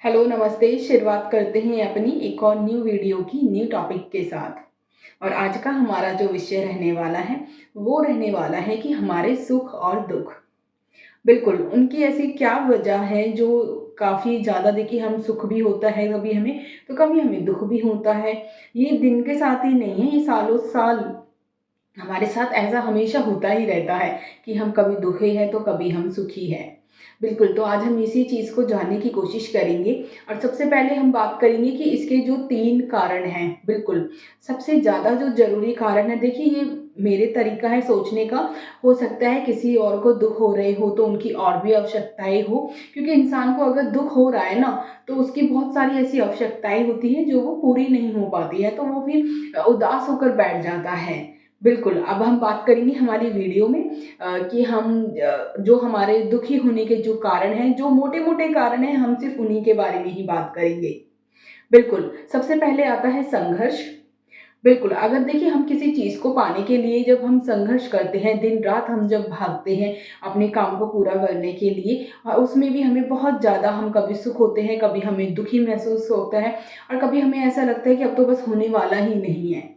Hello नमस्ते। शुरुआत करते हैं अपनी एक और न्यू वीडियो की न्यू टॉपिक के साथ। और आज का हमारा जो विषय रहने वाला है वो रहने वाला है कि हमारे सुख और दुख। बिल्कुल, उनकी ऐसी क्या वजह है जो काफ़ी ज़्यादा, देखिए हम सुख भी होता है कभी हमें, तो कभी हमें दुख भी होता है। ये दिन के साथ ही नहीं है, ये सालों साल हमारे साथ ऐसा हमेशा होता ही रहता है कि हम कभी दुखी हैं तो कभी हम सुखी हैं। बिल्कुल, तो आज हम इसी चीज़ को जानने की कोशिश करेंगे और सबसे पहले हम बात करेंगे कि इसके जो 3 कारण हैं। बिल्कुल, सबसे ज़्यादा जो ज़रूरी कारण है, देखिए ये मेरे तरीका है सोचने का, हो सकता है किसी और को दुःख हो रहे हो तो उनकी और भी आवश्यकताएँ हो, क्योंकि इंसान को अगर दुःख हो रहा है ना, तो उसकी बहुत सारी ऐसी आवश्यकताएँ होती हैं जो वो पूरी नहीं हो पाती है, तो वो फिर उदास होकर बैठ जाता है। बिल्कुल, अब हम बात करेंगे हमारी वीडियो में कि हम जो हमारे दुखी होने के जो कारण हैं, जो मोटे-मोटे कारण हैं, हम सिर्फ़ उन्हीं के बारे में ही बात करेंगे। बिल्कुल, सबसे पहले आता है संघर्ष। बिल्कुल, अगर देखिए हम किसी चीज़ को पाने के लिए जब हम संघर्ष करते हैं, दिन-रात हम जब भागते हैं अपने काम को पूरा करने के लिए, उसमें भी हमें बहुत ज़्यादा, हम कभी सुख होते हैं, कभी हमें दुखी महसूस होता है और कभी हमें ऐसा लगता है कि अब तो बस होने वाला ही नहीं है।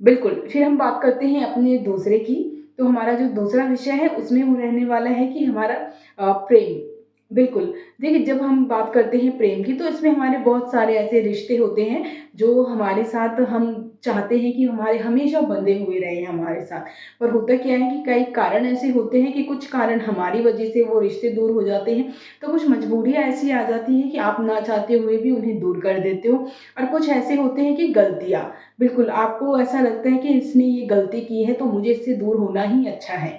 बिल्कुल, फिर हम बात करते हैं अपने दूसरे की, तो हमारा जो दूसरा विषय है उसमें वो रहने वाला है कि हमारा प्रेम। बिल्कुल, देखिए जब हम बात करते हैं प्रेम की, तो इसमें हमारे बहुत सारे ऐसे रिश्ते होते हैं जो हमारे साथ हम चाहते हैं कि हमारे हमेशा बंधे हुए रहें हमारे साथ। पर होता क्या है कि कई कारण ऐसे होते हैं कि कुछ कारण हमारी वजह से वो रिश्ते दूर हो जाते हैं, तो कुछ मजबूरियाँ ऐसी आ जाती हैं कि आप ना चाहते हुए भी उन्हें दूर कर देते हो, और कुछ ऐसे होते हैं कि गलतियाँ। बिल्कुल, आपको ऐसा लगता है कि इसने ये गलती की है तो मुझे इससे दूर होना ही अच्छा है।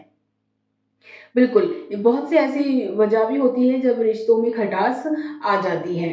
बिल्कुल, ये बहुत सी ऐसी वजह भी होती है जब रिश्तों में खटास आ जाती है।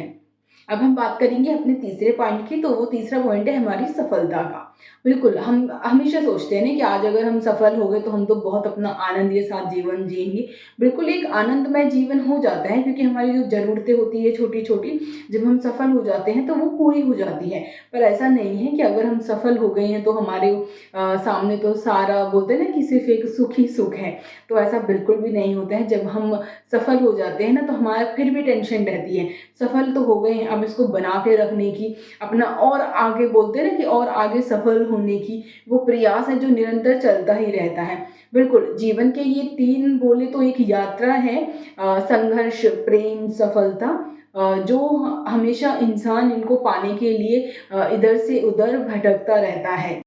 अब हम बात करेंगे अपने तीसरे पॉइंट की, तो वो तीसरा पॉइंट है हमारी सफलता का। बिल्कुल, हम हमेशा सोचते हैं ना कि आज अगर हम सफल हो गए तो हम तो बहुत अपना आनंद के साथ जीवन जिएँगे। बिल्कुल, एक आनंदमय जीवन हो जाता है क्योंकि हमारी जो ज़रूरतें होती है छोटी-छोटी, जब हम सफल हो जाते हैं तो वो पूरी हो जाती है। पर ऐसा नहीं है कि अगर हम सफल हो गए हैं तो हमारे सामने तो सारा, बोलते हैं ना कि सिर्फ़ एक सुख ही सुख है, तो ऐसा बिल्कुल भी नहीं होता है। जब हम सफल हो जाते हैं ना, तो हमारा फिर भी टेंशन रहती है। सफल तो हो गए हैं, अब इसको बना के रखने की, अपना और आगे, बोलते हैं ना कि और आगे सफल होने की वो प्रयास है जो निरंतर चलता ही रहता है। बिल्कुल, जीवन के ये 3 बोले तो एक यात्रा है, संघर्ष, प्रेम, सफलता, जो हमेशा इंसान इनको पाने के लिए इधर से उधर भटकता रहता है।